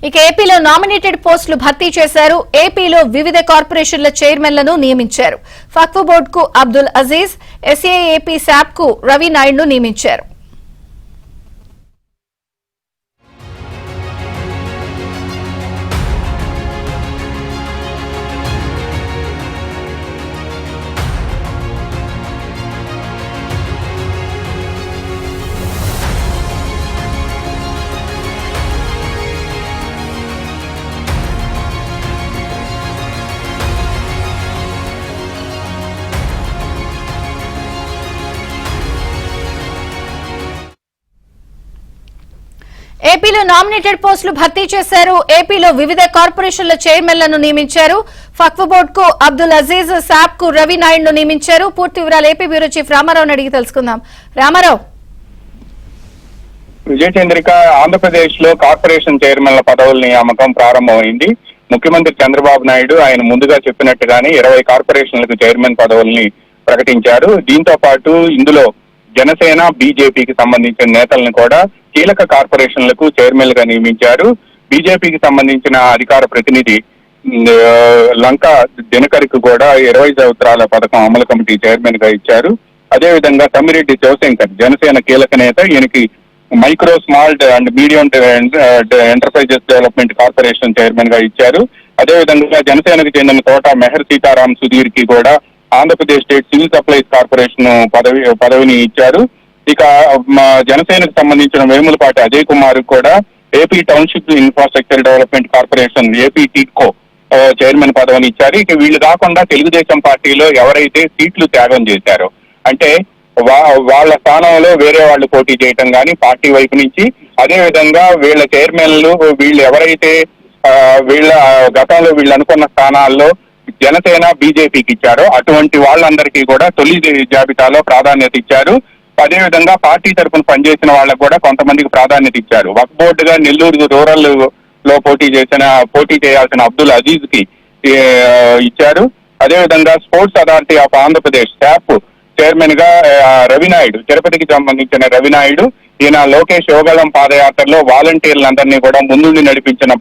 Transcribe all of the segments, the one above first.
ఇక ఏపీలో నామినేటెడ్ పోస్టులు భర్తీ చేశారు. ఏపీలో వివిధ కార్పొరేషన్ల చైర్మన్లను నియమించారు. వక్ఫ్ బోర్డుకు అబ్దుల్ అజీజ్, ఎస్ఏఏపీ శాప్ కు రవి నాయుడును నియమించారు. ఏపీలో నామినేటెడ్ పోస్టులు భర్తీ చేశారు. ఏపీలో వివిధ కార్పొరేషన్ల చైర్మన్లను నియమించారు. వక్ఫ్ బోర్డుకు అబ్దుల్ అజీజ్, శాప్ కు రవి నాయుడును నియమించారు. పూర్తి వివరాలు ఏపీ బ్యూరో చీఫ్ రామారావుని అడిగి తెలుసుకుందాం. రామారావు. విజయచంద్రిక, ఆంధ్రప్రదేశ్ లో కార్పొరేషన్ చైర్మన్ల పదవుల నియామకం ప్రారంభమైంది. ముఖ్యమంత్రి చంద్రబాబు నాయుడు ఆయన ముందుగా చెప్పినట్టుగానే 20 కార్పొరేషన్లకు చైర్మన్ పదవుల్ని ప్రకటించారు. దీంతో పాటు ఇందులో జనసేన, బీజేపీకి సంబంధించిన నేతలను కూడా కీలక కార్పొరేషన్లకు చైర్మన్లుగా నియమించారు. బీజేపీకి సంబంధించిన అధికార ప్రతినిధి లంకా దినకర్కి కూడా 20 సంవత్సరాల పథకం అమలు కమిటీ చైర్మన్ గా ఇచ్చారు. అదేవిధంగా తమ్మిరెడ్డి శివశంకర్ జనసేన కీలక నేత, ఈయనకి micro, small and medium enterprises development corporation chairman గా ఇచ్చారు. అదేవిధంగా జనసేనకు చెందిన తోట మెహర్ సీతారాం సుధీర్ కి కూడా Andhra Pradesh state civil supplies corporation పదవిని ఇచ్చారు. ఇక జనసేనకు సంబంధించిన వేములపాటి అజయ్ కుమార్ కూడా AP township infrastructure development corporation AP TIDCO chairman పదవిని ఇచ్చారు. ఇక వీళ్ళు కాకుండా తెలుగుదేశం పార్టీలో ఎవరైతే సీట్లు త్యాగం చేశారో, అంటే వాళ్ళ స్థానంలో వేరే వాళ్ళు పోటీ చేయటం కానీ పార్టీ వైపు నుంచి, అదే విధంగా వీళ్ళ చైర్మన్లు వీళ్ళు ఎవరైతే వీళ్ళ గతంలో వీళ్ళు అనుకున్న స్థానాల్లో జనసేన, బీజేపీకి ఇచ్చారో అటువంటి వాళ్ళందరికీ కూడా తొలి జాబితాలో ప్రాధాన్యత ఇచ్చారు. అదేవిధంగా పార్టీ తరఫున పనిచేసిన వాళ్ళకు కూడా కొంతమందికి ప్రాధాన్యత ఇచ్చారు. వక్ఫ్ బోర్డుగా నెల్లూరు రూరల్ లో పోటీ చేయాల్సిన అబ్దుల్ అజీజ్ కి ఇచ్చారు. అదేవిధంగా sports authority of Andhra Pradesh SAAP chairman గా రవి నాయుడు, తిరుపతికి సంబంధించిన రవి నాయుడు, ఈయన లోకేష్ యోగళం పాదయాత్రలో వాలంటీర్లందరినీ కూడా ముందుండి నడిపించిన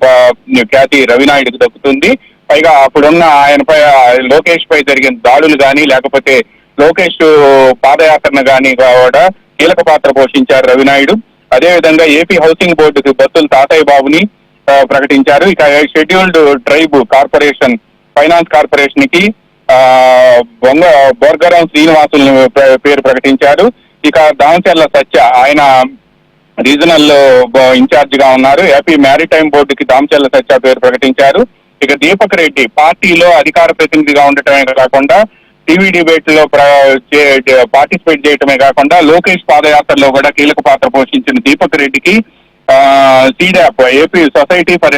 ఖ్యాతి రవినాయుడుకు దక్కుతుంది. పైగా అప్పుడున్న ఆయనపై, లోకేష్ పై జరిగిన దాడులు కానీ లేకపోతే లోకేష్ పాదయాత్రను కానీ కూడా కీలక పాత్ర పోషించారు రవినాయుడు. అదేవిధంగా ఏపీ హౌసింగ్ బోర్డుకి బత్తుల తాతయ్య బాబుని ప్రకటించారు. ఇక scheduled tribe corporation, finance corporation కి బొర్గరం శ్రీనివాసులు పేరు ప్రకటించారు. ఇక దామచర్ల సత్య, ఆయన రీజనల్ ఇన్ఛార్జ్ గా ఉన్నారు. ఏపీ మ్యారిటైమ్ బోర్డుకి దామచర్ల సత్య పేరు ప్రకటించారు. ఇక దీపక్ రెడ్డి పార్టీలో అధికార ప్రతినిధిగా ఉండటమే కాకుండా టీవీ డిబేట్ లో పార్టిసిపేట్ చేయటమే కాకుండా లోకేష్ పాదయాత్రలో కూడా కీలక పాత్ర పోషించిన దీపక్ రెడ్డికి SEEDAP, AP society for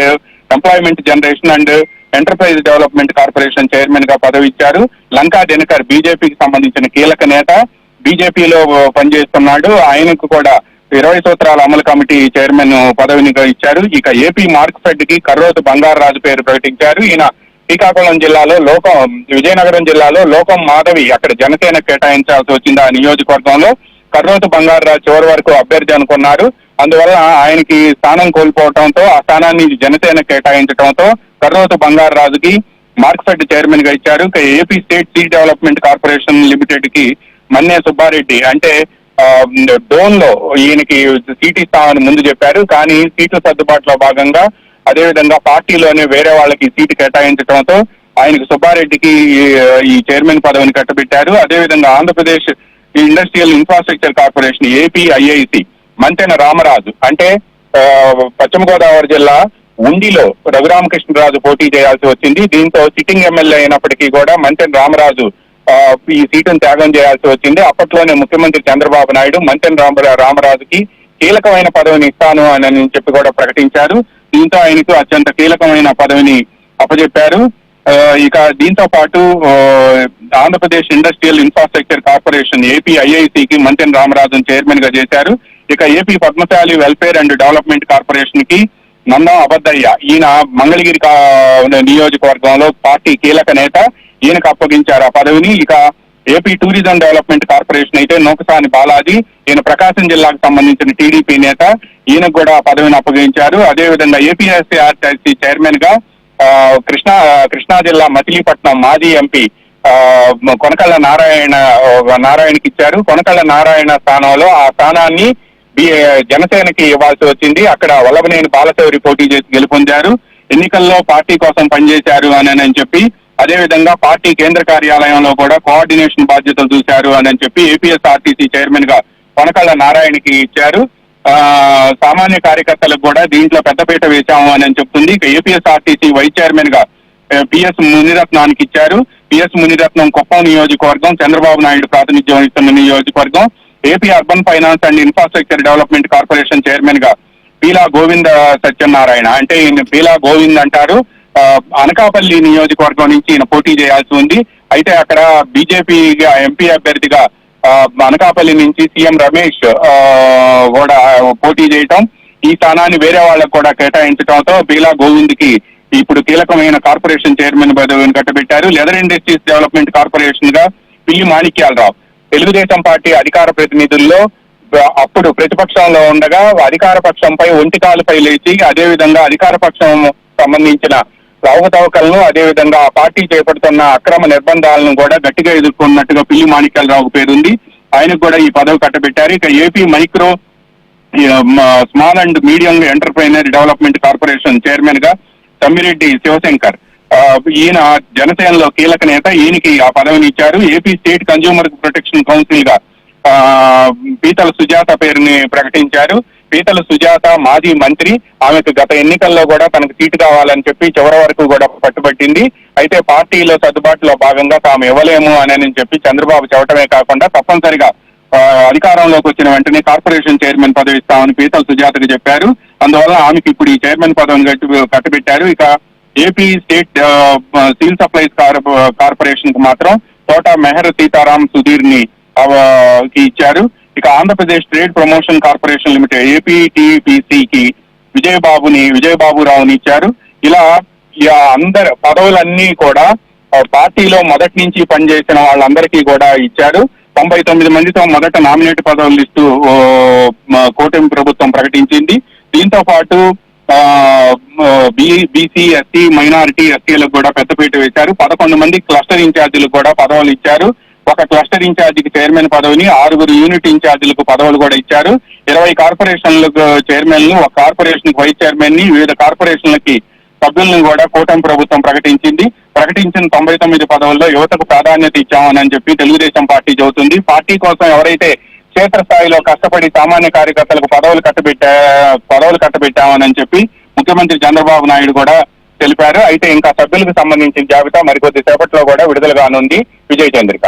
employment generation and enterprise development corporation chairman గా పదవి ఇచ్చారు. లంకా దినకర్ బీజేపీకి సంబంధించిన కీలక నేత, బీజేపీలో పనిచేస్తున్నాడు. ఆయనకు కూడా 20 సంవత్సరాల అమలు కమిటీ చైర్మన్ పదవిని ఇచ్చారు. ఇక ఏపీ మార్క్ఫెడ్ కి కర్రోతు బంగారరాజు పేరు ప్రకటించారు. ఈయన శ్రీకాకుళం జిల్లాలో విజయనగరం జిల్లాలో లోకం మాధవి అక్కడ జనసేన కేటాయించాల్సి వచ్చింది. ఆ నియోజకవర్గంలో కర్రోతు బంగారరాజు చివరి వరకు అభ్యర్థి అనుకున్నారు. అందువల్ల ఆయనకి స్థానం కోల్పోవడంతో ఆ స్థానాన్ని జనసేన కేటాయించడంతో కర్రోతు బంగారరాజుకి మార్క్ఫెడ్ చైర్మన్ గా ఇచ్చారు. ఇక AP state seed development corporation limited కి మన్నే సుబ్బారెడ్డి, అంటే డోన్ లో ఈయనకి సీట్ ఇస్తామని ముందు చెప్పారు. కానీ సీట్ల సర్దుబాటులో భాగంగా అదేవిధంగా పార్టీలోనే వేరే వాళ్ళకి సీటు కేటాయించడంతో ఆయనకు సుబ్బారెడ్డికి ఈ చైర్మన్ పదవిని కట్టబెట్టారు. అదేవిధంగా Andhra Pradesh industrial infrastructure corporation APIIC Mantena Ramaraju, అంటే పశ్చిమ గోదావరి జిల్లా ఉండిలో రఘురామకృష్ణరాజు పోటీ చేయాల్సి వచ్చింది. దీంతో సిట్టింగ్ ఎమ్మెల్యే అయినప్పటికీ కూడా మంతెన రామరాజు ఈ సీటును త్యాగం చేయాల్సి వచ్చింది. అప్పట్లోనే ముఖ్యమంత్రి చంద్రబాబు నాయుడు మంతెన రామరాజుకి కీలకమైన పదవిని ఇస్తాను అని చెప్పి కూడా ప్రకటించారు. దీంతో ఆయనకు అత్యంత కీలకమైన పదవిని అప్పచెప్పారు. ఇక దీంతో పాటు ఆంధ్రప్రదేశ్ ఇండస్ట్రియల్ ఇన్ఫ్రాస్ట్రక్చర్ కార్పొరేషన్ ఏపీఐఐసికి మంతెన రామరాజును చైర్మన్ గా చేశారు. ఇక AP Padmashali welfare and development corporation కి నందం అబద్దయ్య, ఈయన మంగళగిరి నియోజకవర్గంలో పార్టీ కీలక నేత, ఈయనకు అప్పగించారు ఆ పదవిని. ఇక ఏపీ టూరిజం డెవలప్మెంట్ కార్పొరేషన్ అయితే నూకసాని బాలాజీ, ఈయన ప్రకాశం జిల్లాకు సంబంధించిన టీడీపీ నేత, ఈయనకు కూడా పదవిని అప్పగించారు. అదేవిధంగా ఏపీఎస్సీఆర్టీసీ చైర్మన్ గా కృష్ణా జిల్లా మచిలీపట్నం మాజీ ఎంపీ కొనకళ్ళ నారాయణకి ఇచ్చారు. కొనకళ్ళ నారాయణ స్థానంలో ఆ స్థానాన్ని జనసేనకి ఇవ్వాల్సి వచ్చింది. అక్కడ వల్లభనేని బాలశౌరి పోటీ చేసి గెలుపొందారు. ఎన్నికల్లో పార్టీ కోసం పనిచేశారు అని చెప్పి, అదేవిధంగా పార్టీ కేంద్ర కార్యాలయంలో కూడా కోఆర్డినేషన్ బాధ్యతలు చూశారు అని చెప్పి ఏపీఎస్ఆర్టీసీ చైర్మన్ గా కొనకళ్ళ నారాయణకి ఇచ్చారు. సామాన్య కార్యకర్తలకు కూడా దీంట్లో పెద్దపీట వేశాము అని చెప్తుంది. ఇక ఏపీఎస్ఆర్టీసీ వైస్ చైర్మన్ గా పిఎస్ మునిరత్నానికి ఇచ్చారు. పిఎస్ మునిరత్నం కుప్పం నియోజకవర్గం, చంద్రబాబు నాయుడు ప్రాతినిధ్యం వహిస్తున్న నియోజకవర్గం. AP urban finance and infrastructure development corporation chairman గా పీలా గోవింద సత్యనారాయణ, అంటే ఈయన పీలా గోవింద్ అంటారు, అనకాపల్లి నియోజకవర్గం నుంచి ఈయన పోటీ చేయాల్సి ఉంది. అయితే అక్కడ బీజేపీ ఎంపీ అభ్యర్థిగా అనకాపల్లి నుంచి సీఎం రమేష్ కూడా పోటీ చేయటం, ఈ స్థానాన్ని వేరే వాళ్ళకు కూడా కేటాయించడంతో పీలా గోవింద్ కి ఇప్పుడు కీలకమైన కార్పొరేషన్ చైర్మన్ పదవిని కట్టబెట్టారు. లెదర్ ఇండస్ట్రీస్ డెవలప్మెంట్ కార్పొరేషన్ గా పిల్లి మాణిక్యాలరావు, తెలుగుదేశం పార్టీ అధికార ప్రతినిధుల్లో అప్పుడు ప్రతిపక్షంలో ఉండగా అధికార పక్షంపై ఒంటికాలపై లేచి, అదేవిధంగా అధికార పక్షం సంబంధించిన అవకతవకలను, అదేవిధంగా ఆ పార్టీ చేపడుతున్న అక్రమ నిర్బంధాలను కూడా గట్టిగా ఎదుర్కొన్నట్టుగా పిల్లి మాణిక్యాలరావు పేరుంది. ఆయనకు కూడా ఈ పదవి కట్టబెట్టారు. ఇక AP micro small and medium entrepreneur development corporation chairman గా తమ్మిరెడ్డి శివశంకర్, ఈయన జనసేనలో కీలక నేత, ఈయనకి ఆ పదవిని ఇచ్చారు. AP state consumer protection council గా పీతల సుజాత పేరుని ప్రకటించారు. పీతల సుజాత మాజీ మంత్రి, ఆమెకు గత ఎన్నికల్లో కూడా తనకు సీటు కావాలని చెప్పి చివరి వరకు కూడా పట్టుబట్టింది. అయితే పార్టీలో సర్దుబాటులో భాగంగా తాము ఇవ్వలేము అని చెప్పి చంద్రబాబు చెప్పడమే కాకుండా తప్పనిసరిగా అధికారంలోకి వచ్చిన వెంటనే కార్పొరేషన్ చైర్మన్ పదవి ఇస్తామని పీతల సుజాతకు చెప్పారు. అందువల్ల ఆమెకి ఇప్పుడు ఈ చైర్మన్ పదవిని కట్టబెట్టారు. ఇక AP state civil supplies corporation కు మాత్రం తోట మెహర్ సీతారాం సుధీర్ ని ఇచ్చారు. ఇక Andhra Pradesh trade promotion corporation limited ఏపీటీపీసీకి విజయబాబురావుని ఇచ్చారు. ఇలా అందరి పదవులన్నీ కూడా పార్టీలో మొదటి నుంచి పనిచేసిన వాళ్ళందరికీ కూడా ఇచ్చారు. 99 మందితో మొదట నామినేట్ పదవుల లిస్టు కూటమి ప్రభుత్వం ప్రకటించింది. దీంతో పాటు బీసీ, ఎస్సీ, మైనారిటీ, ఎస్టీలకు కూడా పెద్దపీట వేశారు. 11 మంది క్లస్టర్ ఇన్ఛార్జీలకు కూడా పదవులు ఇచ్చారు. ఒక క్లస్టర్ ఇన్ఛార్జికి చైర్మన్ పదవిని, 6 యూనిట్ ఇన్ఛార్జీలకు పదవులు కూడా ఇచ్చారు. 20 కార్పొరేషన్లకు చైర్మన్లు, ఒక కార్పొరేషన్ వైస్ చైర్మన్ ని, వివిధ కార్పొరేషన్లకి సభ్యులను కూడా కూటమి ప్రభుత్వం ప్రకటించింది. ప్రకటించిన 99 పదవుల్లో యువతకు ప్రాధాన్యత ఇచ్చామని చెప్పి తెలుగుదేశం పార్టీ చెబుతుంది. పార్టీ కోసం ఎవరైతే క్షేత్రస్థాయిలో కష్టపడి సామాన్య కార్యకర్తలకు పదవులు కట్టబెట్టామని చెప్పి ముఖ్యమంత్రి చంద్రబాబు నాయుడు కూడా తెలిపారు. అయితే ఇంకా సభ్యులకు సంబంధించిన జాబితా మరికొద్ది సేపట్లో కూడా విడుదల కానుంది. విజయ చంద్రిక.